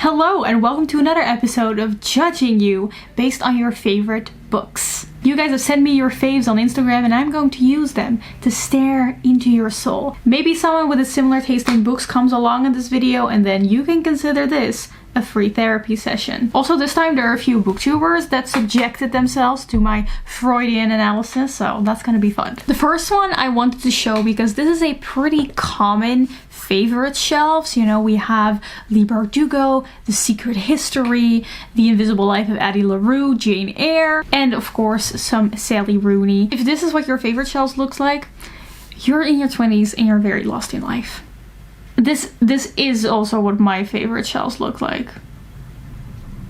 Hello and welcome to another episode of Judging You based on your favorite books. You guys have sent me your faves on Instagram and I'm going to use them to stare into your soul. Maybe someone with a similar taste in books comes along in this video and then you can consider this a free therapy session. Also, this time there are a few booktubers that subjected themselves to my Freudian analysis, so that's gonna be fun. The first one I wanted to show because this is a pretty common favorite shelves. You know, we have Bardugo, The Secret History, The Invisible Life of Addie LaRue, Jane Eyre, and of course some Sally Rooney. If this is what your favorite shelves looks like, you're in your 20s and you're very lost in life. This is also what my favorite shelves look like.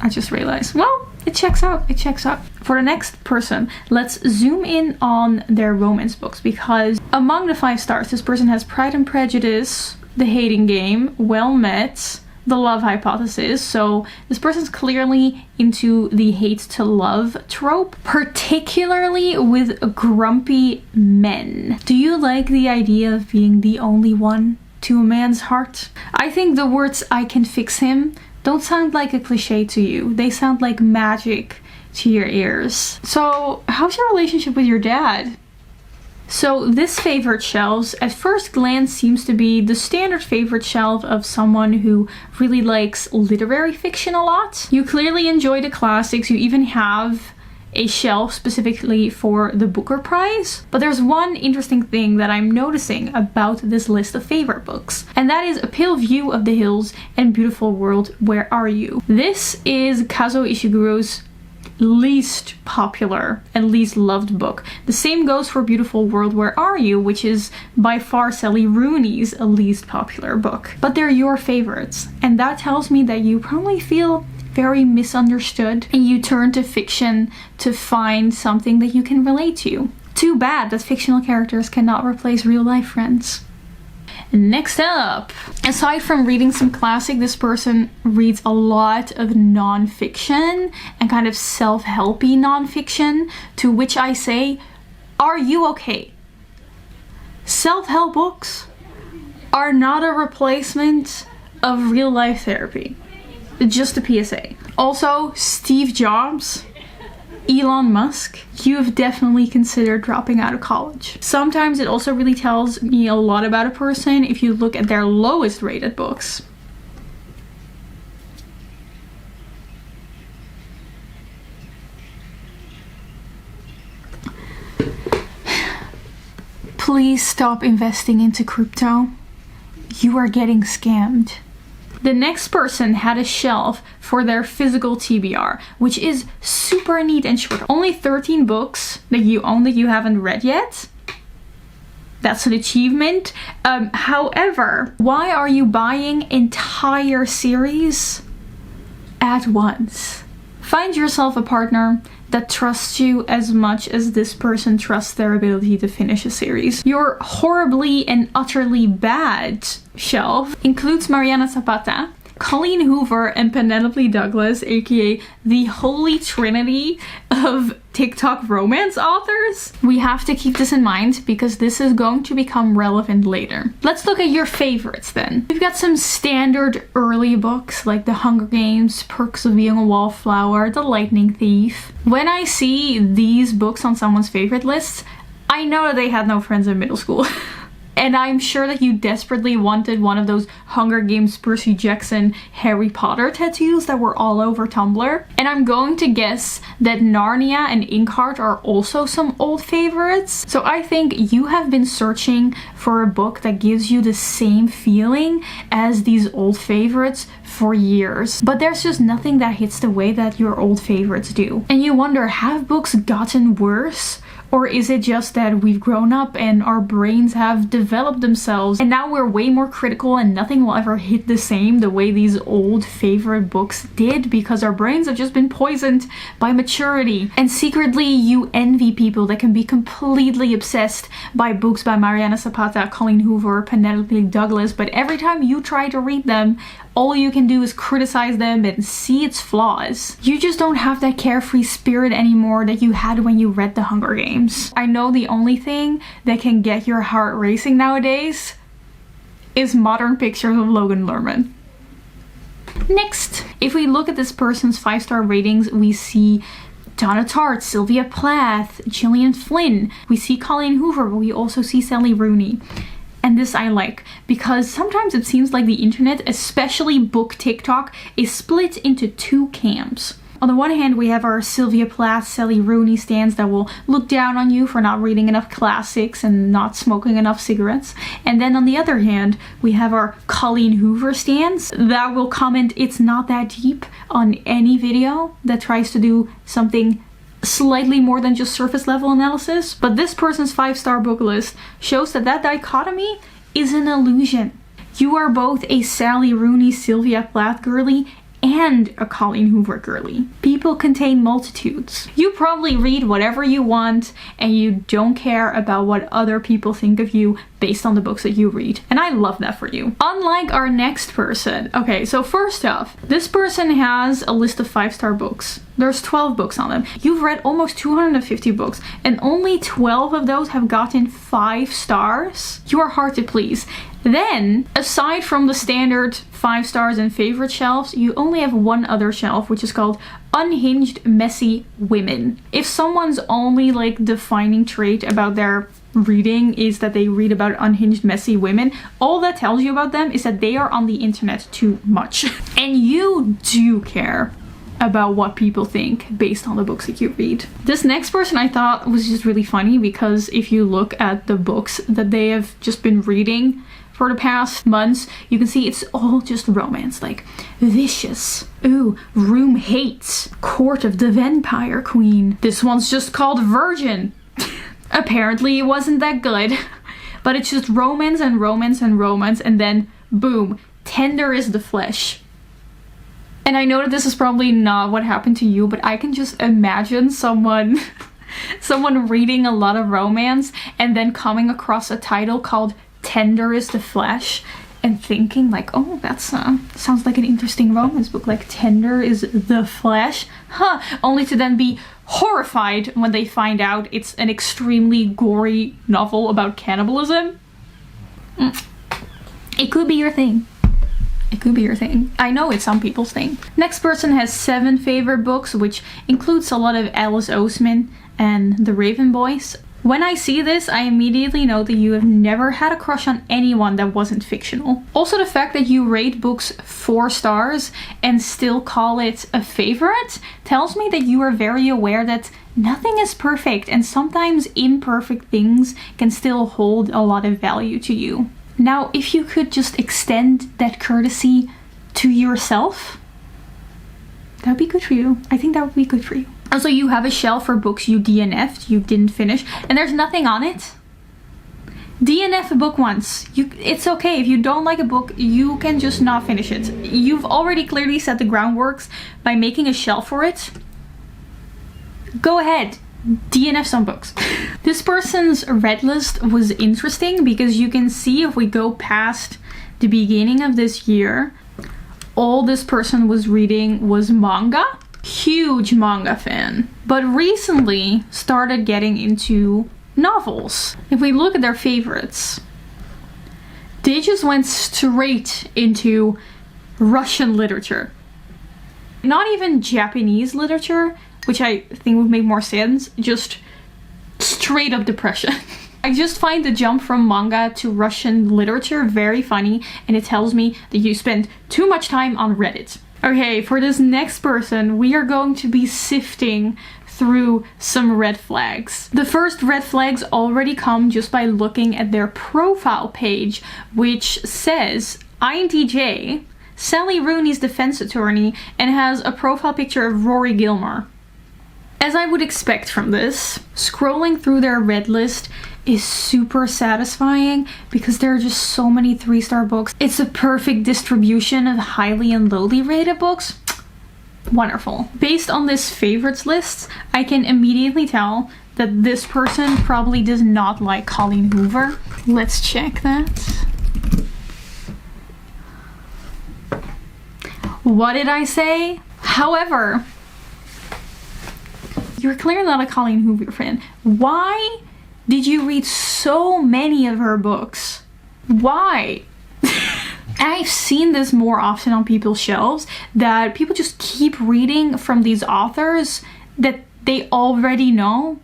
I just realized. Well, it checks out. It checks out. For the next person, let's zoom in on their romance books because among the 5 stars, this person has Pride and Prejudice, The Hating Game, Well Met, The Love Hypothesis. So this person's clearly into the hate to love trope, particularly with grumpy men. Do you like the idea of being the only one to a man's heart? I think the words "I can fix him" don't sound like a cliche to you. They sound like magic to your ears. So how's your relationship with your dad? So this favorite shelves at first glance seems to be the standard favorite shelf of someone who really likes literary fiction a lot. You clearly enjoy the classics. You even have a shelf specifically for the Booker Prize. But there's one interesting thing that I'm noticing about this list of favorite books, and that is A Pale View of the Hills and Beautiful World, Where Are You? This is Kazuo Ishiguro's least popular and least loved book. The same goes for Beautiful World, Where Are You, which is by far Sally Rooney's least popular book. But they're your favorites, and that tells me that you probably feel very misunderstood and you turn to fiction to find something that you can relate to. Too bad that fictional characters cannot replace real life friends. Next up, aside from reading some classic, this person reads a lot of non-fiction and kind of self-helpy non-fiction, to which I say, are you okay? Self-help books are not a replacement of real life therapy. Just a PSA. Also, Steve Jobs, Elon Musk, you have definitely considered dropping out of college. Sometimes it also really tells me a lot about a person if you look at their lowest rated books. Please stop investing into crypto. You are getting scammed. The next person had a shelf for their physical TBR, which is super neat and short. Only 13 books that you own that you haven't read yet. That's an achievement. However, why are you buying entire series at once? Find yourself a partner that trusts you as much as this person trusts their ability to finish a series. Your horribly and utterly bad shelf includes Mariana Zapata, Colleen Hoover, and Penelope Douglas, aka the holy trinity of TikTok romance authors. We have to keep this in mind because this is going to become relevant later. Let's look at your favorites then. We've got some standard early books like The Hunger Games, Perks of Being a Wallflower, The Lightning Thief. When I see these books on someone's favorite lists, I know that they had no friends in middle school. And I'm sure that you desperately wanted one of those Hunger Games Percy Jackson Harry Potter tattoos that were all over Tumblr. And I'm going to guess that Narnia and Inkheart are also some old favorites. So I think you have been searching for a book that gives you the same feeling as these old favorites for years. But there's just nothing that hits the way that your old favorites do. And you wonder, have books gotten worse? Or is it just that we've grown up and our brains have developed themselves and now we're way more critical and nothing will ever hit the same the way these old favorite books did because our brains have just been poisoned by maturity? And secretly you envy people that can be completely obsessed by books by Mariana Zapata, Colleen Hoover, Penelope Douglas, but every time you try to read them, all you can do is criticize them and see its flaws. You just don't have that carefree spirit anymore that you had when you read The Hunger Games. I know the only thing that can get your heart racing nowadays is modern pictures of Logan Lerman. Next, if we look at this person's 5-star ratings, we see Donna Tartt, Sylvia Plath, Gillian Flynn. We see Colleen Hoover, but we also see Sally Rooney. And this I like, because sometimes it seems like the internet, especially book TikTok, is split into two camps. On the one hand, we have our Sylvia Plath, Sally Rooney stans that will look down on you for not reading enough classics and not smoking enough cigarettes. And then on the other hand, we have our Colleen Hoover stans that will comment it's not that deep on any video that tries to do something slightly more than just surface level analysis. But this person's 5-star book list shows that that dichotomy is an illusion. You are both a Sally Rooney, Sylvia Plath girly and a Colleen Hoover girly. People contain multitudes. You probably read whatever you want and you don't care about what other people think of you based on the books that you read. And I love that for you. Unlike our next person. Okay, so first off, this person has a list of 5-star books. There's 12 books on them. You've read almost 250 books and only 12 of those have gotten 5 stars. You are hard to please. Then, aside from the standard 5 stars and favorite shelves, you only have one other shelf, which is called Unhinged Messy Women. If someone's only like defining trait about their reading is that they read about unhinged messy women, all that tells you about them is that they are on the internet too much. And you do care about what people think based on the books that you read. This next person I thought was just really funny because if you look at the books that they have just been reading for the past months, you can see it's all just romance, like Vicious, ooh, Room Hates, Court of the Vampire Queen. This one's just called Virgin. Apparently it wasn't that good, but it's just romance and romance and romance, and then boom, Tender is the Flesh. And I know that this is probably not what happened to you, but I can just imagine someone reading a lot of romance and then coming across a title called Tender is the Flesh and thinking like, oh, that sounds like an interesting romance book, like Tender is the Flesh, huh? Only to then be horrified when they find out it's an extremely gory novel about cannibalism. It could be your thing. It could be your thing. I know it's some people's thing. Next person has 7 favorite books, which includes a lot of Alice Oseman and the Raven Boys. When I see this, I immediately know that you have never had a crush on anyone that wasn't fictional. Also, the fact that you rate books 4 stars and still call it a favorite tells me that you are very aware that nothing is perfect and sometimes imperfect things can still hold a lot of value to you. Now, if you could just extend that courtesy to yourself, that would be good for you. I think that would be good for you. Also, you have a shelf for books you DNF'd, you didn't finish, and there's nothing on it. DNF a book once. It's okay. If you don't like a book, you can just not finish it. You've already clearly set the groundworks by making a shelf for it. Go ahead. DNF some books. This person's read list was interesting because you can see if we go past the beginning of this year, all this person was reading was manga. Huge manga fan. But recently started getting into novels. If we look at their favorites, they just went straight into Russian literature. Not even Japanese literature, which I think would make more sense, just straight up depression. I just find the jump from manga to Russian literature very funny, and it tells me that you spend too much time on Reddit. Okay, for this next person, we are going to be sifting through some red flags. The first red flags already come just by looking at their profile page, which says INTJ, Sally Rooney's defense attorney, and has a profile picture of Rory Gilmore. As I would expect from this, scrolling through their read list is super satisfying because there are just so many 3-star books. It's a perfect distribution of highly and lowly rated books. Wonderful. Based on this favorites list, I can immediately tell that this person probably does not like Colleen Hoover. Let's check that. What did I say? However, you're clearly not a Colleen Hoover fan. Why did you read so many of her books? Why? I've seen this more often on people's shelves, that people just keep reading from these authors that they already know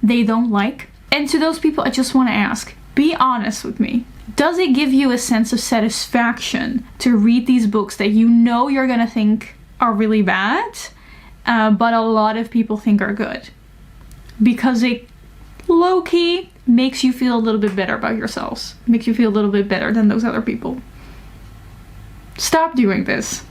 they don't like. And to those people, I just want to ask, be honest with me. Does it give you a sense of satisfaction to read these books that you know you're gonna think are really bad, but a lot of people think are good? Because it low-key makes you feel a little bit better about yourselves. Makes you feel a little bit better than those other people. Stop doing this.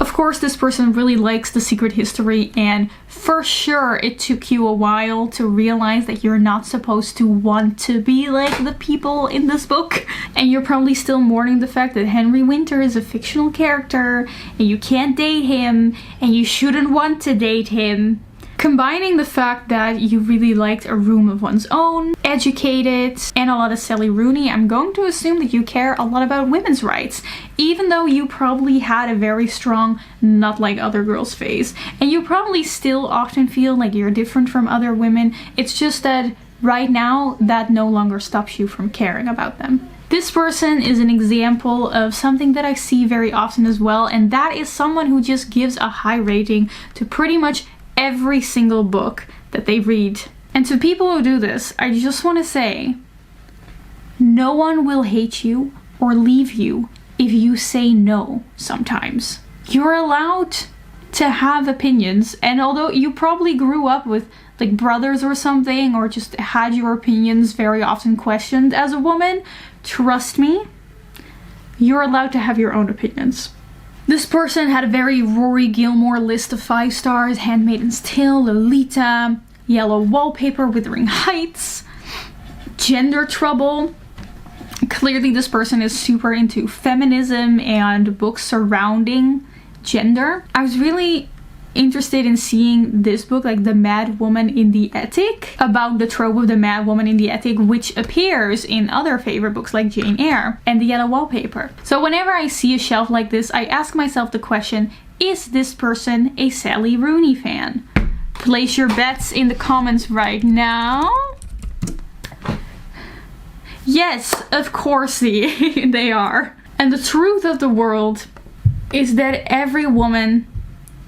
Of course, this person really likes The Secret History, and for sure it took you a while to realize that you're not supposed to want to be like the people in this book. And you're probably still mourning the fact that Henry Winter is a fictional character, and you can't date him, and you shouldn't want to date him. Combining the fact that you really liked A Room of One's Own, Educated, and a lot of Sally Rooney, I'm going to assume that you care a lot about women's rights, even though you probably had a very strong not like other girls phase, and you probably still often feel like you're different from other women. It's just that right now that no longer stops you from caring about them. This person is an example of something that I see very often as well, and that is someone who just gives a high rating to pretty much every single book that they read. And to people who do this, I just want to say, no one will hate you or leave you if you say no sometimes. You're allowed to have opinions, and although you probably grew up with like brothers or something, or just had your opinions very often questioned as a woman, trust me, you're allowed to have your own opinions. This person had a very Rory Gilmore list of 5 stars: Handmaid's Tale, Lolita, Yellow Wallpaper, Wuthering Heights, Gender Trouble. Clearly this person is super into feminism and books surrounding gender. I was really interested in seeing this book, like The Mad Woman in the Attic, about the trope of the mad woman in the attic, which appears in other favorite books like Jane Eyre and The Yellow Wallpaper. So whenever I see a shelf like this, I ask myself the question, is this person a Sally Rooney fan? Place your bets in the comments right now. Yes, of course they are. And the truth of the world is that every woman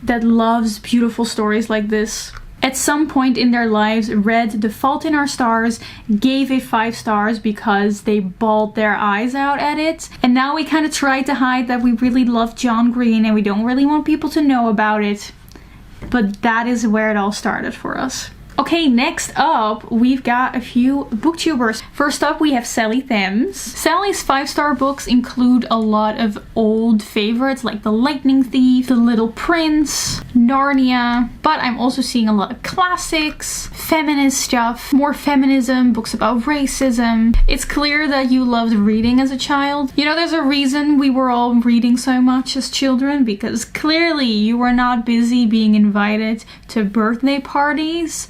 that loves beautiful stories like this at some point in their lives read The Fault in Our Stars, gave it 5 stars because they bawled their eyes out at it, and now we kind of try to hide that we really love John Green and we don't really want people to know about it. But that is where it all started for us. Okay, next up, we've got a few booktubers. First up, we have Sally Thames. Sally's 5-star books include a lot of old favorites like The Lightning Thief, The Little Prince, Narnia, but I'm also seeing a lot of classics, feminist stuff, more feminism, books about racism. It's clear that you loved reading as a child. You know, there's a reason we were all reading so much as children, because clearly you were not busy being invited to birthday parties.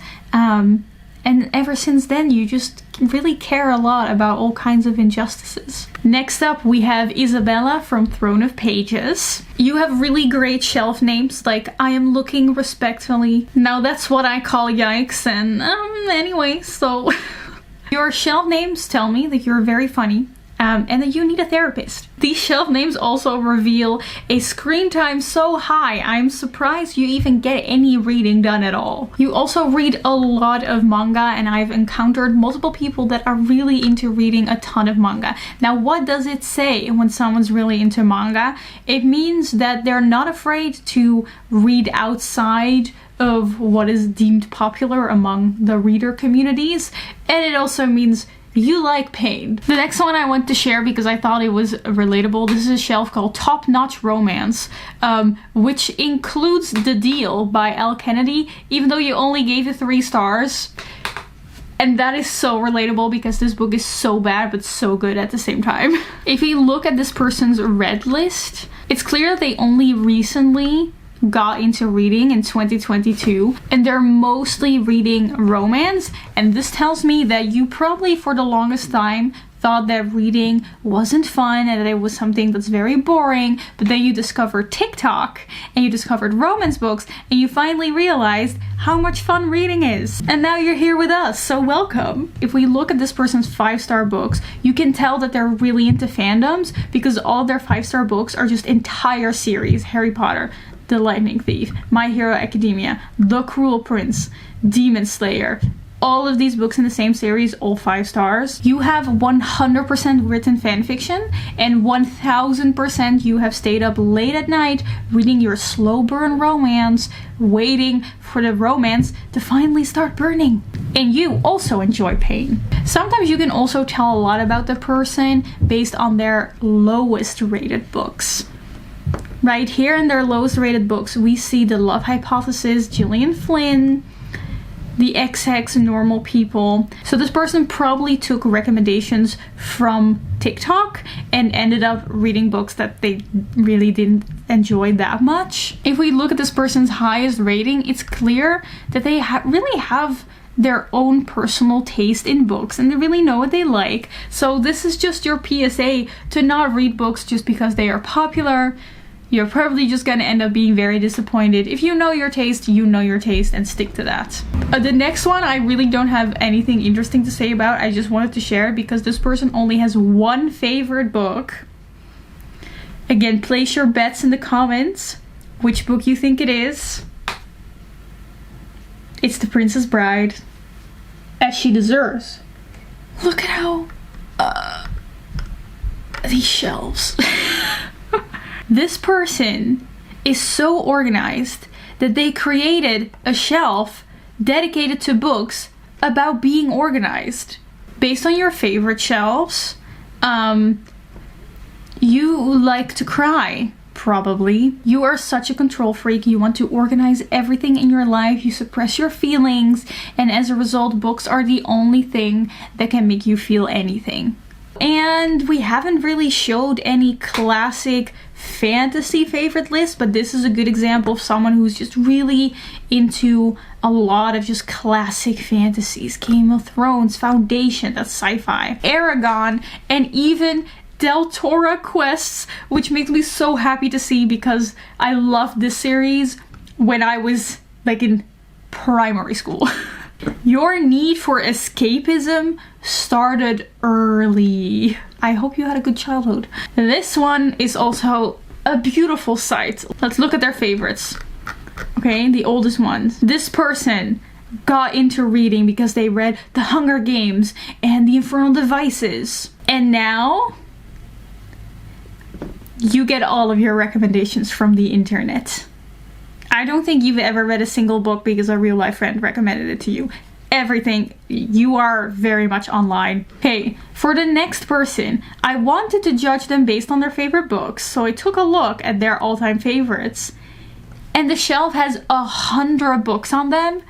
And ever since then, you just really care a lot about all kinds of injustices. Next up, we have Isabella from Throne of Pages. You have really great shelf names, like I Am Looking Respectfully. Now that's what I call yikes, and anyway, so your shelf names tell me that you're very funny. And that you need a therapist. These shelf names also reveal a screen time so high, I'm surprised you even get any reading done at all. You also read a lot of manga, and I've encountered multiple people that are really into reading a ton of manga. Now, what does it say when someone's really into manga? It means that they're not afraid to read outside of what is deemed popular among the reader communities, and it also means you like pain. The next one I want to share because I thought it was relatable. This is a shelf called Top Notch Romance, which includes The Deal by Al Kennedy, even though you only gave it 3 stars. And that is so relatable because this book is so bad but so good at the same time. If you look at this person's read list, it's clear that they only recently got into reading in 2022, and they're mostly reading romance, and this tells me that you probably for the longest time thought that reading wasn't fun and that it was something that's very boring, but then you discovered TikTok and you discovered romance books and you finally realized how much fun reading is. And now you're here with us, so welcome. If we look at this person's 5-star books, you can tell that they're really into fandoms because all their 5-star books are just entire series. Harry Potter, The Lightning Thief, My Hero Academia, The Cruel Prince, Demon Slayer. All of these books in the same series, all 5 stars. You have 100% written fanfiction, and 1000% you have stayed up late at night reading your slow burn romance, waiting for the romance to finally start burning. And you also enjoy pain. Sometimes you can also tell a lot about the person based on their lowest rated books. Right here in their lowest rated books, we see The Love Hypothesis, Gillian Flynn, The XX Normal People. So this person probably took recommendations from TikTok and ended up reading books that they really didn't enjoy that much. If we look at this person's highest rating, it's clear that they really have their own personal taste in books and they really know what they like. So this is just your PSA to not read books just because they are popular. You're probably just gonna end up being very disappointed. If you know your taste, you know your taste, and stick to that. The next one I really don't have anything interesting to say about. I just wanted to share it because this person only has one favorite book. Again, place your bets in the comments which book you think it is. It's The Princess Bride, as she deserves. Look at how these shelves. This person is so organized that they created a shelf dedicated to books about being organized. Based on your favorite shelves, you like to cry, probably. You are such a control freak. You want to organize everything in your life. You suppress your feelings, and as a result, books are the only thing that can make you feel anything. And we haven't really showed any classic fantasy favorite list, but this is a good example of someone who's just really into a lot of just classic fantasies. Game of Thrones, Foundation, that's sci-fi, Aragon, and even Deltora Quests, which makes me so happy to see because I loved this series when I was like in primary school. Your need for escapism started early. I hope you had a good childhood. This one is also a beautiful sight. Let's look at their favorites. Okay, the oldest ones. This person got into reading because they read The Hunger Games and The Infernal Devices. And now you get all of your recommendations from the internet. I don't think you've ever read a single book because a real life friend recommended it to you. Everything, you are very much online. Hey, for the next person, I wanted to judge them based on their favorite books, so I took a look at their all-time favorites. And the shelf has 100 books on them.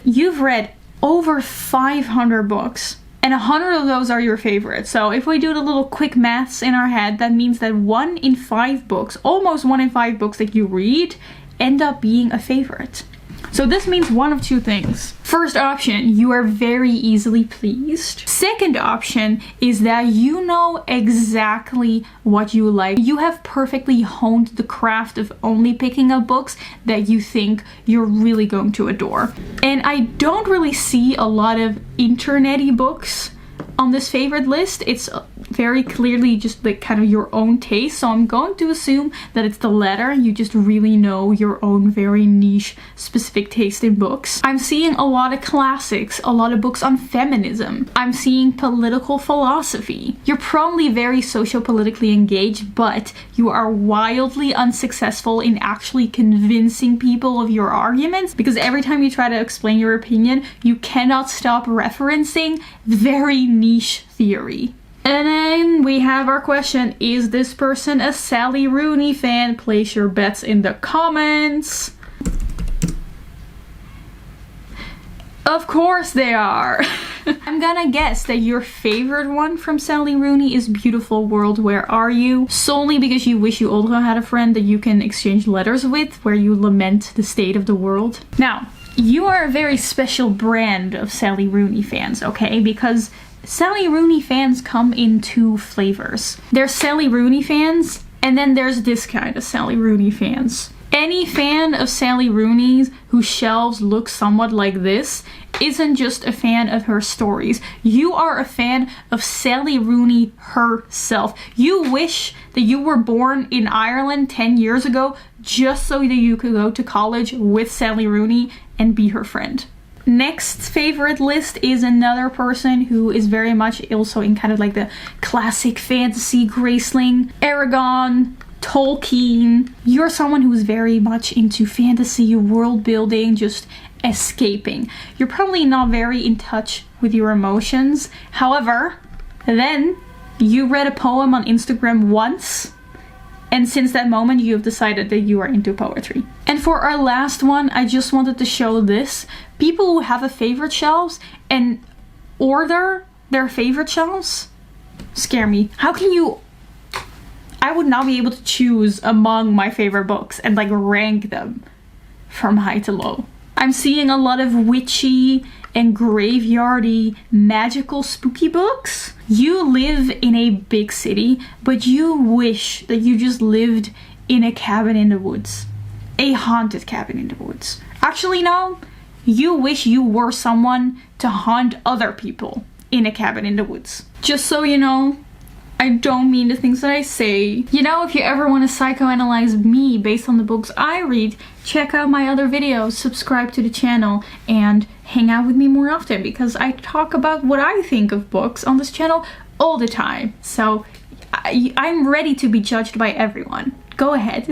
You've read over 500 books. And 100 of those are your favorites. So if we do the little quick maths in our head, that means that 1 in 5 books, almost 1 in 5 books that you read, end up being a favorite. So this means one of two things. First option, you are very easily pleased. Second option is that you know exactly what you like. You have perfectly honed the craft of only picking up books that you think you're really going to adore. And I don't really see a lot of internet-y books on this favorite list. It's very clearly just like kind of your own taste, so I'm going to assume that it's the latter. You just really know your own very niche specific taste in books. I'm seeing a lot of classics, a lot of books on feminism. I'm seeing political philosophy. You're probably very socio-politically engaged, but you are wildly unsuccessful in actually convincing people of your arguments, because every time you try to explain your opinion, you cannot stop referencing very niche theory. And then we have our question, is this person a Sally Rooney fan? Place your bets in the comments. Of course they are. I'm gonna guess that your favorite one from Sally Rooney is Beautiful World, Where Are You? Solely because you wish you also had a friend that you can exchange letters with, where you lament the state of the world. Now, you are a very special brand of Sally Rooney fans, okay? Because Sally Rooney fans come in two flavors. There's Sally Rooney fans, and then there's this kind of Sally Rooney fans. Any fan of Sally Rooney's whose shelves look somewhat like this isn't just a fan of her stories. You are a fan of Sally Rooney herself. You wish that you were born in Ireland 10 years ago just so that you could go to college with Sally Rooney and be her friend. Next favorite list is another person who is very much also in kind of like the classic fantasy Graceling, Aragon, Tolkien. You're someone who's very much into fantasy, world building, just escaping. You're probably not very in touch with your emotions. However, then you read a poem on Instagram once, and since that moment you have decided that you are into poetry. And for our last one, I just wanted to show this. People who have a favorite shelves and order their favorite shelves scare me. How can you... I would not be able to choose among my favorite books and like rank them from high to low. I'm seeing a lot of witchy and graveyardy magical spooky books. You live in a big city, but you wish that you just lived in a cabin in the woods. A haunted cabin in the woods. Actually, no. You wish you were someone to haunt other people in a cabin in the woods. Just so you know, I don't mean the things that I say. You know, if you ever want to psychoanalyze me based on the books I read, check out my other videos, subscribe to the channel, and hang out with me more often because I talk about what I think of books on this channel all the time. So I'm ready to be judged by everyone. Go ahead.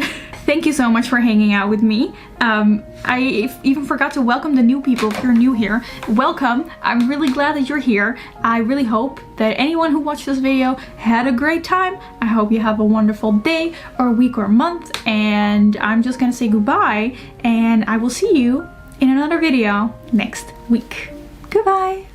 Thank you so much for hanging out with me. I even forgot to welcome the new people. If you're new here, welcome. I'm really glad that you're here. I really hope that anyone who watched this video had a great time. I hope you have a wonderful day or week or month, and I'm just gonna say goodbye, and I will see you in another video next week. Goodbye.